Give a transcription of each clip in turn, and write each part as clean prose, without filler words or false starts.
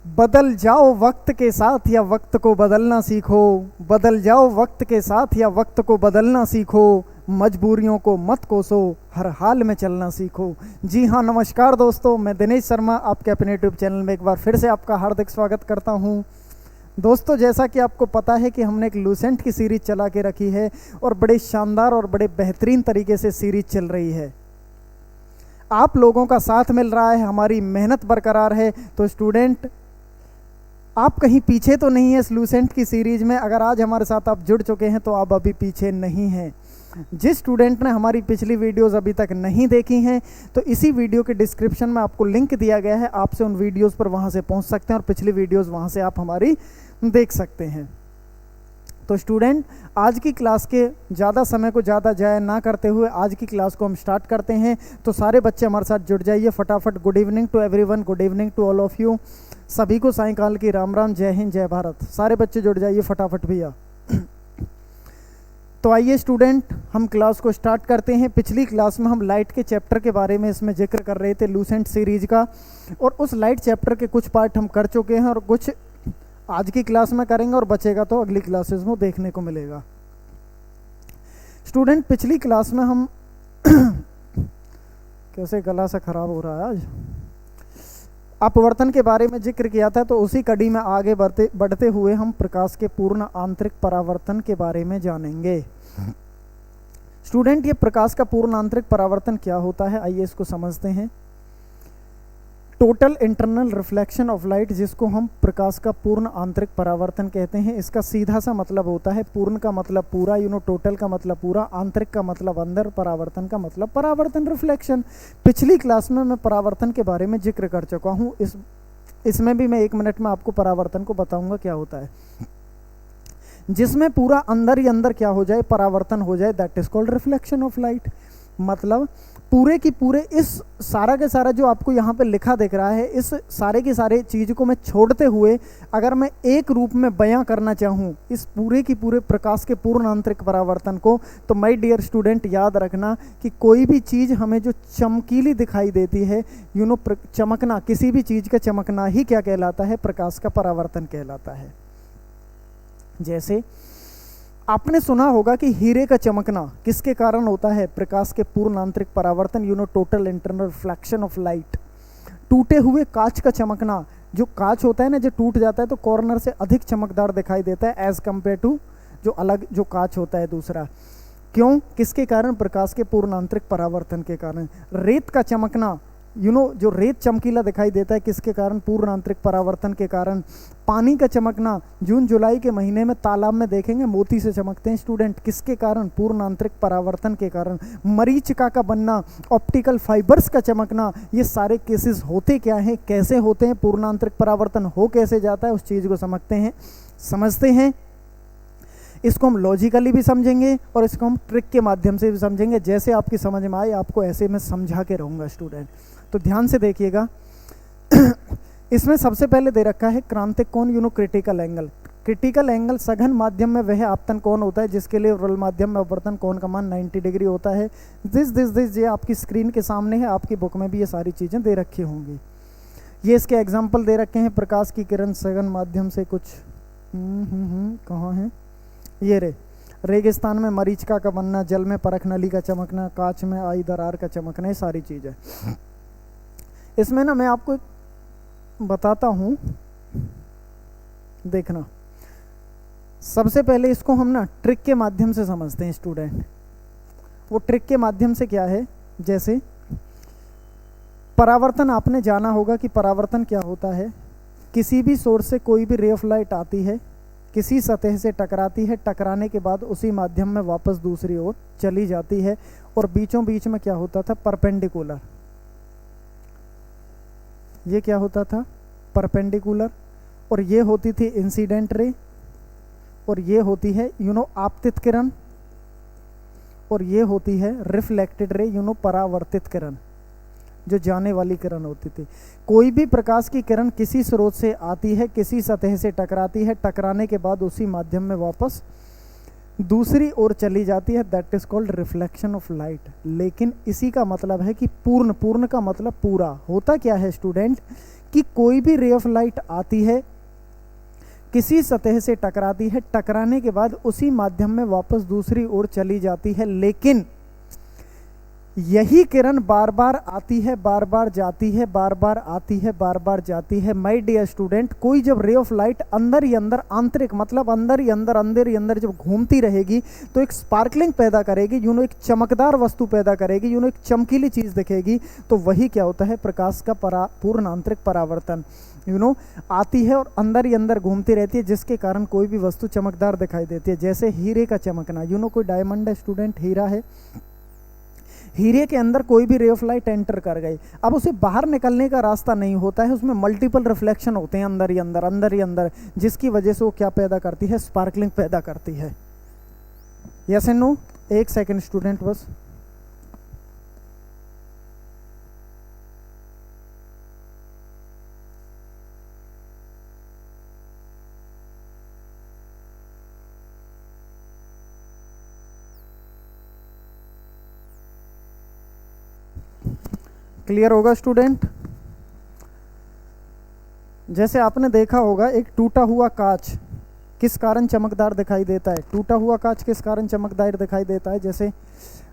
बदल जाओ वक्त के साथ या वक्त को बदलना सीखो। बदल जाओ वक्त के साथ या वक्त को बदलना सीखो। मजबूरियों को मत कोसो, हर हाल में चलना सीखो। जी हाँ, नमस्कार दोस्तों, मैं दिनेश शर्मा आपके अपने यूट्यूब चैनल में एक बार फिर से आपका हार्दिक स्वागत करता हूँ। दोस्तों, जैसा कि आपको पता है कि हमने एक लूसेंट की सीरीज चला के रखी है और बड़े शानदार और बड़े बेहतरीन तरीके से सीरीज चल रही है। आप लोगों का साथ मिल रहा है, हमारी मेहनत बरकरार है। तो स्टूडेंट, आप कहीं पीछे तो नहीं है इस लूसेंट की सीरीज में। अगर आज हमारे साथ आप जुड़ चुके हैं तो आप अभी पीछे नहीं हैं। जिस स्टूडेंट ने हमारी पिछली वीडियोस अभी तक नहीं देखी हैं तो इसी वीडियो के डिस्क्रिप्शन में आपको लिंक दिया गया है, आपसे उन वीडियोस पर वहां से पहुंच सकते हैं और पिछली वीडियोस वहां से आप हमारी देख सकते हैं। तो स्टूडेंट, आज की क्लास के ज़्यादा समय को ज़्यादा जाया ना करते हुए आज की क्लास को हम स्टार्ट करते हैं। तो सारे बच्चे हमारे साथ जुड़ जाइए फटाफट। Good evening to everyone, good evening to all of you. सभी को सायंकाल की राम राम, जय हिंद, जय भारत। सारे बच्चे जुड़ जाइए फटाफट भैया। तो आइए स्टूडेंट, हम क्लास को स्टार्ट करते हैं। पिछली क्लास में हम लाइट के चैप्टर के बारे में इसमें जिक्र कर रहे थे, लूसेंट सीरीज का, और उस लाइट चैप्टर के कुछ पार्ट हम कर चुके हैं और कुछ आज की क्लास में करेंगे और बचेगा तो अगली क्लासेस में देखने को मिलेगा। स्टूडेंट, पिछली क्लास में हम कैसे गला से खराब हो रहा है आज, अपवर्तन के बारे में जिक्र किया था। तो उसी कड़ी में आगे बढ़ते हुए हम प्रकाश के पूर्ण आंतरिक परावर्तन के बारे में जानेंगे। स्टूडेंट, ये प्रकाश का पूर्ण आंतरिक परावर्तन क्या होता है, आइए इसको समझते हैं। Total internal reflection of light, जिसको हम प्रकाश का पूर्ण आंतरिक परावर्तन कहते हैं, इसका सीधा सा मतलब होता है, पूर्ण का मतलब पूरा, टोटल का मतलब पूरा, आंतरिक का मतलब अंदर, परावर्तन का मतलब परावर्तन, रिफ्लेक्शन। पिछली क्लास में मैं परावर्तन के बारे में जिक्र कर चुका हूँ। इसमें भी मैं 1 मिनट में आपको परावर्तन को बताऊंगा क्या होता है। जिसमें पूरा अंदर ही अंदर क्या हो जाए, परावर्तन हो जाए, that is called reflection of light. मतलब पूरे की पूरे इस सारा के सारा जो आपको यहाँ पे लिखा दिख रहा है, इस सारे की सारे चीज़ को मैं छोड़ते हुए अगर मैं एक रूप में बयां करना चाहूँ इस पूरे की पूरे प्रकाश के पूर्ण आंतरिक परावर्तन को, तो माय डियर स्टूडेंट याद रखना कि कोई भी चीज़ हमें जो चमकीली दिखाई देती है, चमकना, किसी भी चीज़ का चमकना ही क्या कहलाता है, प्रकाश का परावर्तन कहलाता है। जैसे आपने सुना होगा कि हीरे का चमकना किसके कारण होता है, प्रकाश के पूर्ण आंतरिक परावर्तन, total internal reflection of light. टूटे हुए कांच का चमकना, जो कांच होता है ना, जो टूट जाता है तो कॉर्नर से अधिक चमकदार दिखाई देता है एज कंपेयर टू जो कांच होता है दूसरा। क्यों, किसके कारण, प्रकाश के पूर्ण आंतरिक परावर्तन के कारण। रेत का चमकना, जो रेत चमकीला दिखाई देता है, किसके कारण, पूर्ण आंतरिक परावर्तन के कारण। पानी का चमकना, जून जुलाई के महीने में तालाब में देखेंगे मोती से चमकते हैं स्टूडेंट, किसके कारण, पूर्ण आंतरिक परावर्तन के कारण। मरीचिका का बनना, ऑप्टिकल फाइबर्स का चमकना, ये सारे केसेस होते क्या हैं, कैसे होते हैं, पूर्ण आंतरिक परावर्तन हो कैसे जाता है, उस चीज़ को समझते हैं। इसको हम लॉजिकली भी समझेंगे और इसको हम ट्रिक के माध्यम से भी समझेंगे। जैसे आपकी समझ में आए आपको ऐसे मैं समझा के रहूँगा स्टूडेंट, तो ध्यान से देखिएगा। इसमें सबसे पहले दे रखा है क्रांतिक कोण, क्रिटिकल एंगल। क्रिटिकल एंगल सघन माध्यम में वह आपतन कोण होता है जिसके लिए उर्वल माध्यम में अपवर्तन कोण का मान 90 डिग्री होता है। दिस ये आपकी स्क्रीन के सामने है, आपकी बुक में भी ये सारी चीज़ें दे रखी होंगी। ये इसके एग्जाम्पल दे रखे हैं। प्रकाश की किरण सघन माध्यम से कुछ कहाँ है, ये रेगिस्तान में मरीचिका का बनना, जल में परख नली का चमकना, कांच में आई दरार का चमकना, ये सारी चीज़ है। इसमें ना मैं आपको बताता हूँ, देखना। सबसे पहले इसको हम ना ट्रिक के माध्यम से समझते हैं स्टूडेंट। वो ट्रिक के माध्यम से क्या है, जैसे परावर्तन, आपने जाना होगा कि परावर्तन क्या होता है। किसी भी सोर्स से कोई भी रे ऑफ लाइट आती है, किसी सतह से टकराती है, टकराने के बाद उसी माध्यम में वापस दूसरी ओर चली जाती है, और बीचों बीच में क्या होता था, परपेंडिकुलर। ये क्या होता था, परपेंडिकुलर। और ये होती थी इंसिडेंट रे, और ये होती है आपतित किरण, और ये होती है रिफ्लेक्टेड रे, परावर्तित किरण, जो जाने वाली किरण होती थी। कोई भी प्रकाश की किरण किसी स्रोत से आती है, किसी सतह से टकराती है, टकराने के बाद उसी माध्यम में वापस दूसरी ओर चली जाती है, that is called reflection of light. लेकिन इसी का मतलब है कि पूर्ण का मतलब पूरा। होता क्या है स्टूडेंट कि कोई भी रे ऑफ लाइट आती है, किसी सतह से टकराती है, टकराने के बाद उसी माध्यम में वापस दूसरी ओर चली जाती है, लेकिन यही किरण बार बार आती है, बार बार जाती है, बार बार आती है, बार बार जाती है। माय डियर स्टूडेंट, कोई जब रे ऑफ लाइट अंदर ही अंदर, आंतरिक मतलब अंदर ही अंदर, अंदर ही अंदर जब घूमती रहेगी तो एक स्पार्कलिंग पैदा करेगी, एक चमकदार वस्तु पैदा करेगी, एक चमकीली चीज दिखेगी। तो वही क्या होता है, प्रकाश का पूर्ण आंतरिक परावर्तन। आती है और अंदर ही अंदर घूमती रहती है, जिसके कारण कोई भी वस्तु चमकदार दिखाई देती है। जैसे हीरे का चमकना, कोई डायमंड है स्टूडेंट, हीरा है, हीरे के अंदर कोई भी रे ऑफ लाइट एंटर कर गई, अब उसे बाहर निकलने का रास्ता नहीं होता है, उसमें मल्टीपल रिफ्लेक्शन होते हैं अंदर ही अंदर, अंदर ही अंदर, जिसकी वजह से वो क्या पैदा करती है, स्पार्कलिंग पैदा करती है। Yes and no? एक सेकंड स्टूडेंट बस। क्लियर होगा स्टूडेंट? जैसे आपने देखा होगा एक टूटा हुआ कांच किस कारण चमकदार दिखाई देता है, टूटा हुआ कांच किस कारण चमकदार दिखाई देता है, जैसे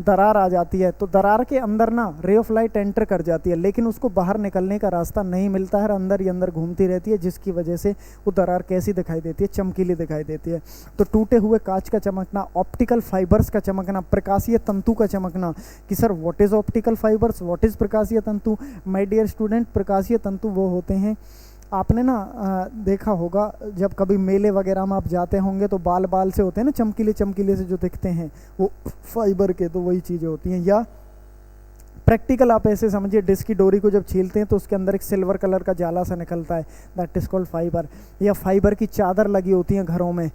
दरार आ जाती है तो दरार के अंदर ना रे ऑफ लाइट एंटर कर जाती है, लेकिन उसको बाहर निकलने का रास्ता नहीं मिलता है, अंदर ही अंदर घूमती रहती है, जिसकी वजह से वो दरार कैसी दिखाई देती है, चमकीली दिखाई देती है। तो टूटे हुए कांच का चमकना, ऑप्टिकल फाइबर्स का चमकना, प्रकाशीय तंतु का चमकना, कि sir what is optical fibres, what is प्रकाशीय तंतु? माय डियर स्टूडेंट, प्रकाशीय तंतु वो होते हैं, आपने ना देखा होगा जब कभी मेले वगैरह में आप जाते होंगे तो बाल बाल से होते हैं ना, चमकीले चमकीले से जो दिखते हैं वो फाइबर के, तो वही चीज़ें होती हैं। या प्रैक्टिकल आप ऐसे समझिए, डिस्क की डोरी को जब छीलते हैं तो उसके अंदर एक सिल्वर कलर का जाला सा निकलता है, दैट इज कॉल्ड फाइबर। या फाइबर की चादर लगी होती हैं घरों में,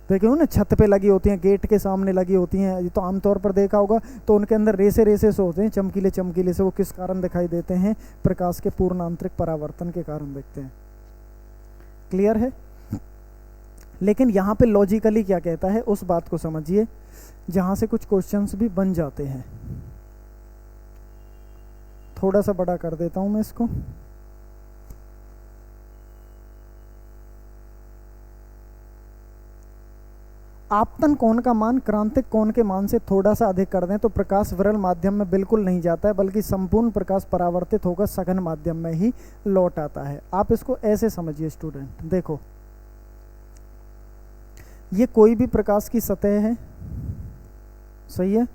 देखिए ना छत पे लगी होती हैं, गेट के सामने लगी होती हैं, ये तो आमतौर पर देखा होगा, तो उनके अंदर रेसे रेसे से होते हैं, चमकीले चमकीले से। वो किस कारण दिखाई देते हैं, प्रकाश के पूर्ण आंतरिक परावर्तन के कारण दिखते हैं। क्लियर है? लेकिन यहाँ पे लॉजिकली क्या कहता है उस बात को समझिए, जहाँ से कुछ क्वेश्चंस भी बन जाते हैं। थोड़ा सा बड़ा कर देता हूँ मैं इसको। आपतन कोण का मान क्रांतिक कोण के मान से थोड़ा सा अधिक कर दें तो प्रकाश विरल माध्यम में बिल्कुल नहीं जाता है, बल्कि संपूर्ण प्रकाश परावर्तित होकर सघन माध्यम में ही लौट आता है। आप इसको ऐसे समझिए स्टूडेंट, देखो ये कोई भी प्रकाश की सतह है, सही है?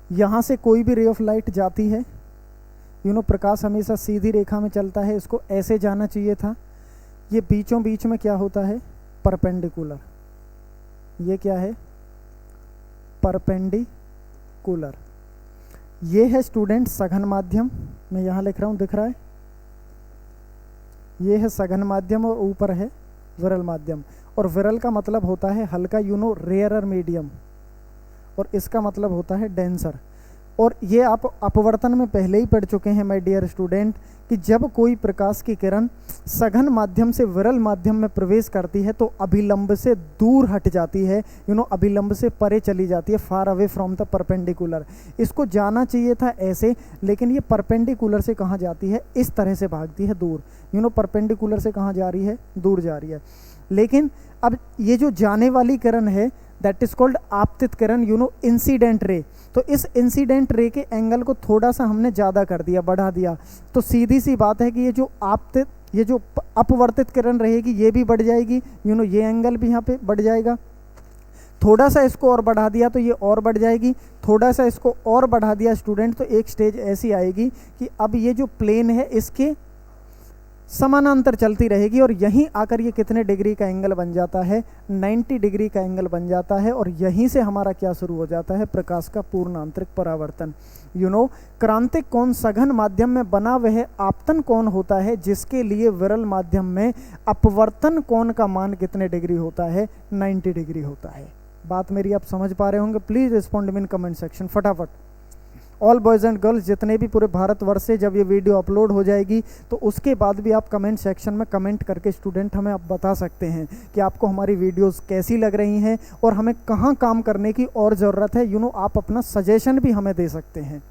यहां से कोई भी रे ऑफ लाइट जाती है, प्रकाश हमेशा सीधी रेखा में चलता है, इसको ऐसे जाना चाहिए था। ये बीचों बीच में क्या होता है, परपेंडिकुलर। ये क्या है, परपेंडिकुलर। ये है स्टूडेंट सघन माध्यम, मैं यहाँ लिख रहा हूँ, दिख रहा है? ये है सघन माध्यम और ऊपर है विरल माध्यम। और विरल का मतलब होता है हल्का, रेयरर मीडियम, और इसका मतलब होता है डेंसर। और ये आप अपवर्तन में पहले ही पढ़ चुके हैं माय डियर स्टूडेंट, कि जब कोई प्रकाश की किरण सघन माध्यम से विरल माध्यम में प्रवेश करती है तो अभिलंब से दूर हट जाती है, अभिलंब से परे चली जाती है, far away from the perpendicular. इसको जाना चाहिए था ऐसे, लेकिन ये परपेंडिकुलर से कहाँ जाती है, इस तरह से भागती है दूर। परपेंडिकुलर से कहाँ जा रही है, दूर जा रही है। लेकिन अब ये जो जाने वाली किरण है दैट इज कॉल्ड आपतित किरण, इंसिडेंट रे। तो इस इंसिडेंट रे के एंगल को थोड़ा सा हमने ज़्यादा कर दिया, बढ़ा दिया, तो सीधी सी बात है कि ये जो आपतित, ये जो अपवर्तित किरण रहेगी ये भी बढ़ जाएगी, ये एंगल भी यहाँ पे बढ़ जाएगा। थोड़ा सा इसको और बढ़ा दिया तो ये और बढ़ जाएगी, थोड़ा सा इसको और बढ़ा दिया स्टूडेंट तो एक स्टेज ऐसी आएगी कि अब ये जो प्लेन है इसके समानांतर चलती रहेगी, और यहीं आकर ये कितने डिग्री का एंगल बन जाता है, 90 डिग्री का एंगल बन जाता है। और यहीं से हमारा क्या शुरू हो जाता है, प्रकाश का पूर्ण आंतरिक परावर्तन। क्रांतिक कोण सघन माध्यम में बना वह आपतन कोण होता है जिसके लिए विरल माध्यम में अपवर्तन कोण का मान कितने डिग्री होता है, 90 डिग्री होता है। बात मेरी आप समझ पा रहे होंगे? Please respond in comment section फटाफट। ऑल बॉयज़ एंड गर्ल्स जितने भी पूरे भारतवर्ष से जब ये वीडियो अपलोड हो जाएगी तो उसके बाद भी आप कमेंट सेक्शन में कमेंट करके स्टूडेंट हमें आप बता सकते हैं कि आपको हमारी वीडियोस कैसी लग रही हैं और हमें कहाँ काम करने की और ज़रूरत है। आप अपना सजेशन भी हमें दे सकते हैं।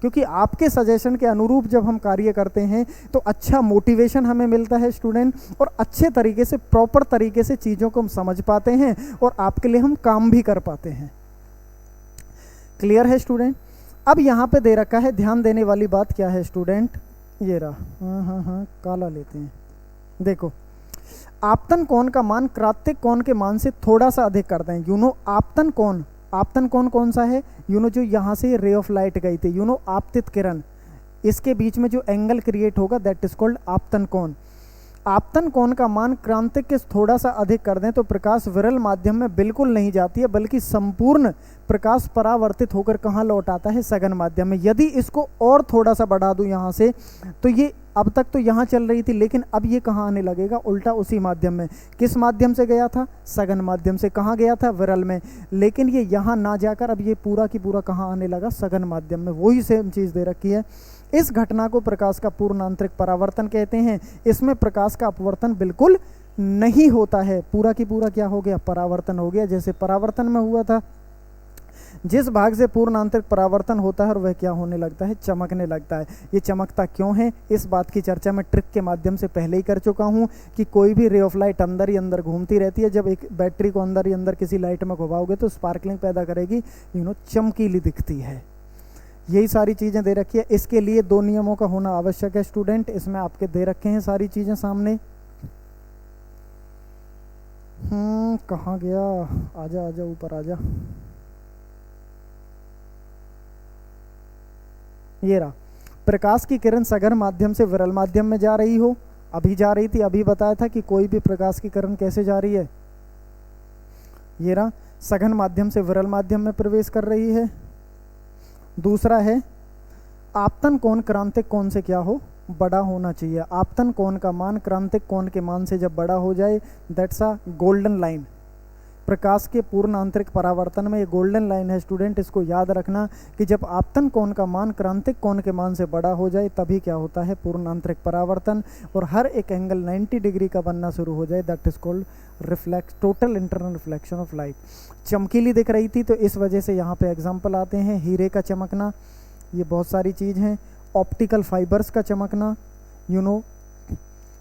क्योंकि आपके सजेशन के अनुरूप जब हम कार्य करते हैं तो अच्छा मोटिवेशन हमें मिलता है स्टूडेंट, और अच्छे तरीके से प्रॉपर तरीके से चीज़ों को हम समझ पाते हैं और आपके लिए हम काम भी कर पाते हैं। क्लियर है स्टूडेंट? अब यहाँ पे दे रखा है, ध्यान देने वाली बात क्या है स्टूडेंट, ये रहा, हाँ काला लेते हैं। देखो, आपतन कोण का मान क्रांतिक कोण के मान से थोड़ा सा अधिक कर दें। आपतन कोण कौन सा है? जो यहाँ से रे ऑफ लाइट गई थी, आपतित किरण, इसके बीच में जो एंगल क्रिएट होगा दैट इज कॉल्ड आपतन कोण। आपतन कोण का मान क्रांतिक के थोड़ा सा अधिक कर दें तो प्रकाश विरल माध्यम में बिल्कुल नहीं जाती है, बल्कि संपूर्ण प्रकाश परावर्तित होकर कहाँ लौट आता है? सघन माध्यम में। यदि इसको और थोड़ा सा बढ़ा दूं यहाँ से, तो ये अब तक तो यहाँ चल रही थी, लेकिन अब ये कहाँ आने लगेगा? उल्टा उसी माध्यम में। किस माध्यम से गया था? सघन माध्यम से। कहाँ गया था? विरल में। लेकिन ये यहाँ ना जाकर अब ये पूरा की पूरा कहाँ आने लगा? सघन माध्यम में। वही सेम चीज़ दे रखी है। इस घटना को प्रकाश का पूर्ण आंतरिक परावर्तन कहते हैं। इसमें प्रकाश का अपवर्तन बिल्कुल नहीं होता है, पूरा की पूरा क्या हो गया? परावर्तन हो गया, जैसे परावर्तन में हुआ था। जिस भाग से पूर्ण आंतरिक परावर्तन होता है और वह क्या होने लगता है? चमकने लगता है। ये चमकता क्यों है? इस बात की चर्चा मैं ट्रिक के माध्यम से पहले ही कर चुका हूँ कि कोई भी रे ऑफ लाइट अंदर ही अंदर घूमती रहती है। जब एक बैटरी को अंदर ही अंदर किसी लाइट में घुमाओगे तो स्पार्कलिंग पैदा करेगी, चमकीली दिखती है। यही सारी चीज़ें दे रखी है। इसके लिए 2 नियमों का होना आवश्यक है स्टूडेंट। इसमें आपके दे रखे हैं सारी चीज़ें सामने। कहाँ गया? आजा आजा ऊपर आजा। ये रहा, प्रकाश की किरण सघन माध्यम से विरल माध्यम में जा रही हो, अभी जा रही थी, अभी बताया था कि कोई भी प्रकाश की किरण कैसे जा रही है। ये रहा, सघन माध्यम से विरल माध्यम में प्रवेश कर रही है। दूसरा है, आपतन कोण क्रांतिक कोण से क्या हो? बड़ा होना चाहिए। आपतन कोण का मान क्रांतिक कोण के मान से जब बड़ा हो जाए, दैट्स अ गोल्डन लाइन। प्रकाश के पूर्ण आंतरिक परावर्तन में ये गोल्डन लाइन है स्टूडेंट, इसको याद रखना कि जब आपतन कोण का मान क्रांतिक कोण के मान से बड़ा हो जाए तभी क्या होता है? पूर्ण आंतरिक परावर्तन। और हर एक एंगल 90 डिग्री का बनना शुरू हो जाए, that is called total internal reflection of light. चमकीली दिख रही थी तो इस वजह से यहाँ पे एग्जाम्पल आते हैं, हीरे का चमकना, ये बहुत सारी चीज़ हैं। ऑप्टिकल फाइबर्स का चमकना,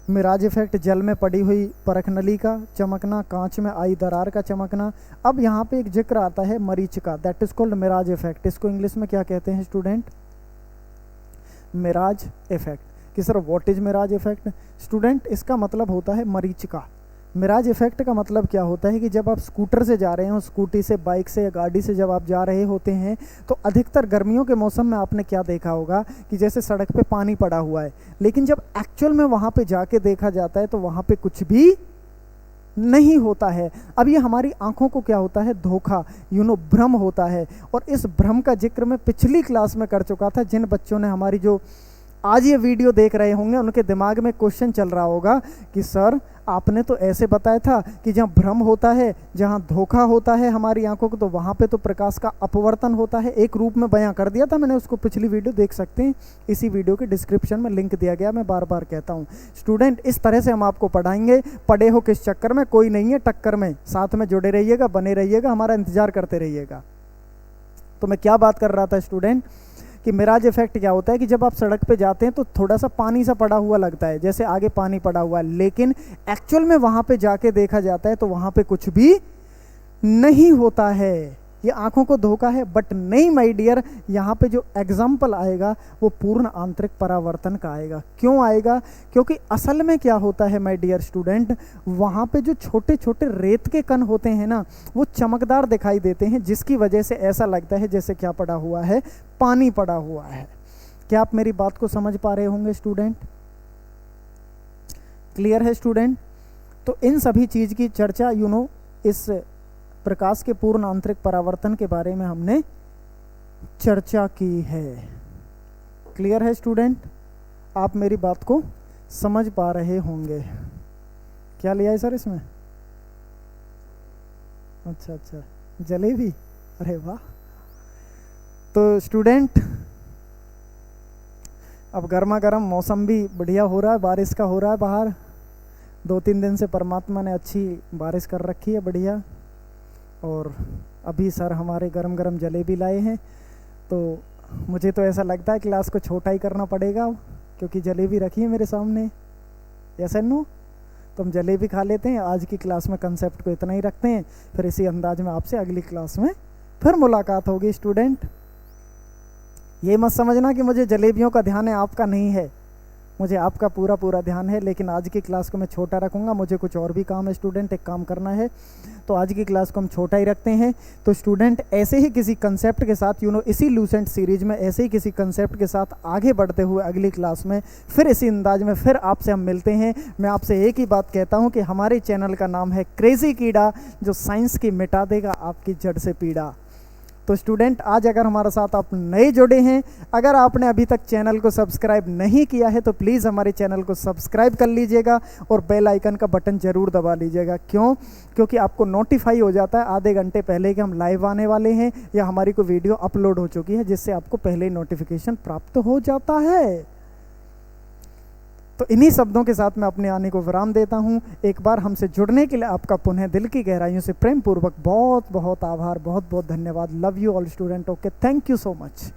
मिराज इफेक्ट, जल में पड़ी हुई परख नली का चमकना, कांच में आई दरार का चमकना। अब यहाँ पे एक जिक्र आता है मरीचिका, that is called mirage effect. इसको इंग्लिश में क्या कहते हैं स्टूडेंट? Mirage effect. कि sir what is mirage effect? Student इसका मतलब होता है मरीचिका। मिराज इफेक्ट का मतलब क्या होता है कि जब आप स्कूटर से जा रहे हो, स्कूटी से, बाइक से या गाड़ी से जब आप जा रहे होते हैं तो अधिकतर गर्मियों के मौसम में आपने क्या देखा होगा कि जैसे सड़क पे पानी पड़ा हुआ है, लेकिन जब एक्चुअल में वहाँ पे जाके देखा जाता है तो वहाँ पे कुछ भी नहीं होता है। अब ये हमारी आंखों को क्या होता है? धोखा, भ्रम होता है। और इस भ्रम का जिक्र मैं पिछली क्लास में कर चुका था। जिन बच्चों ने हमारी जो आज ये वीडियो देख रहे होंगे उनके दिमाग में क्वेश्चन चल रहा होगा कि सर आपने तो ऐसे बताया था कि जहाँ भ्रम होता है, जहाँ धोखा होता है हमारी आंखों को, तो वहाँ पे तो प्रकाश का अपवर्तन होता है। एक रूप में बयां कर दिया था मैंने, उसको पिछली वीडियो देख सकते हैं, इसी वीडियो के डिस्क्रिप्शन में लिंक दिया गया। मैं बार बार कहता हूँ स्टूडेंट, इस तरह से हम आपको पढ़ाएंगे। पढ़े हो किस चक्कर में? कोई नहीं है टक्कर में। साथ में जुड़े रहिएगा, बने रहिएगा, हमारा इंतजार करते रहिएगा। तो मैं क्या बात कर रहा था स्टूडेंट कि मिराज इफेक्ट क्या होता है कि जब आप सड़क पे जाते हैं तो थोड़ा सा पानी सा पड़ा हुआ लगता है, जैसे आगे पानी पड़ा हुआ है, लेकिन एक्चुअल में वहाँ पे जाके देखा जाता है तो वहाँ पे कुछ भी नहीं होता है। ये आंखों को धोखा है। बट नहीं माय डियर, यहाँ पे जो एग्जाम्पल आएगा वो पूर्ण आंतरिक परावर्तन का आएगा। क्यों आएगा? क्योंकि असल में क्या होता है माय डियर स्टूडेंट, वहाँ पे जो छोटे छोटे रेत के कण होते हैं ना, वो चमकदार दिखाई देते हैं, जिसकी वजह से ऐसा लगता है जैसे क्या पड़ा हुआ है? पानी पड़ा हुआ है। क्या आप मेरी बात को समझ पा रहे होंगे स्टूडेंट? क्लियर है स्टूडेंट? तो इन सभी चीज की चर्चा इस प्रकाश के पूर्ण आंतरिक परावर्तन के बारे में हमने चर्चा की है। क्लियर है स्टूडेंट? आप मेरी बात को समझ पा रहे होंगे। क्या लिया है सर इसमें? अच्छा, जलेबी, अरे वाह। तो स्टूडेंट अब गर्मा गर्म मौसम भी बढ़िया हो रहा है, बारिश का हो रहा है बाहर। 2-3 दिन से परमात्मा ने अच्छी बारिश कर रखी है, बढ़िया। और अभी सर हमारे गरम गरम जलेबी लाए हैं, तो मुझे तो ऐसा लगता है क्लास को छोटा ही करना पड़ेगा, क्योंकि जलेबी रखी है मेरे सामने। Yes and no? तो हम जलेबी खा लेते हैं, आज की क्लास में कंसेप्ट को इतना ही रखते हैं, फिर इसी अंदाज में आपसे अगली क्लास में फिर मुलाकात होगी स्टूडेंट। ये मत समझना कि मुझे जलेबियों का ध्यान है, आपका नहीं है, मुझे आपका पूरा पूरा ध्यान है, लेकिन आज की क्लास को मैं छोटा रखूँगा, मुझे कुछ और भी काम है स्टूडेंट, एक काम करना है, तो आज की क्लास को हम छोटा ही रखते हैं। तो स्टूडेंट ऐसे ही किसी कंसेप्ट के साथ इसी लूसेंट सीरीज में ऐसे ही किसी कंसेप्ट के साथ आगे बढ़ते हुए अगली क्लास में फिर इसी अंदाज में फिर आपसे हम मिलते हैं। मैं आपसे एक ही बात कहता हूँ कि हमारे चैनल का नाम है क्रेजी कीड़ा, जो साइंस की मिटा देगा आपकी जड़ से पीड़ा। तो स्टूडेंट आज अगर हमारे साथ आप नए जुड़े हैं, अगर आपने अभी तक चैनल को सब्सक्राइब नहीं किया है तो प्लीज़ हमारे चैनल को सब्सक्राइब कर लीजिएगा और बेल आइकन का बटन ज़रूर दबा लीजिएगा। क्यों? क्योंकि आपको नोटिफाई हो जाता है आधे घंटे पहले कि हम लाइव आने वाले हैं या हमारी कोई वीडियो अपलोड हो चुकी है, जिससे आपको पहले ही नोटिफिकेशन प्राप्त हो जाता है। तो इन्हीं शब्दों के साथ मैं अपने आने को विराम देता हूं। एक बार हमसे जुड़ने के लिए आपका पुनः दिल की गहराइयों से प्रेम पूर्वक बहुत बहुत आभार, बहुत बहुत धन्यवाद। Love you all student. Okay, thank you so much.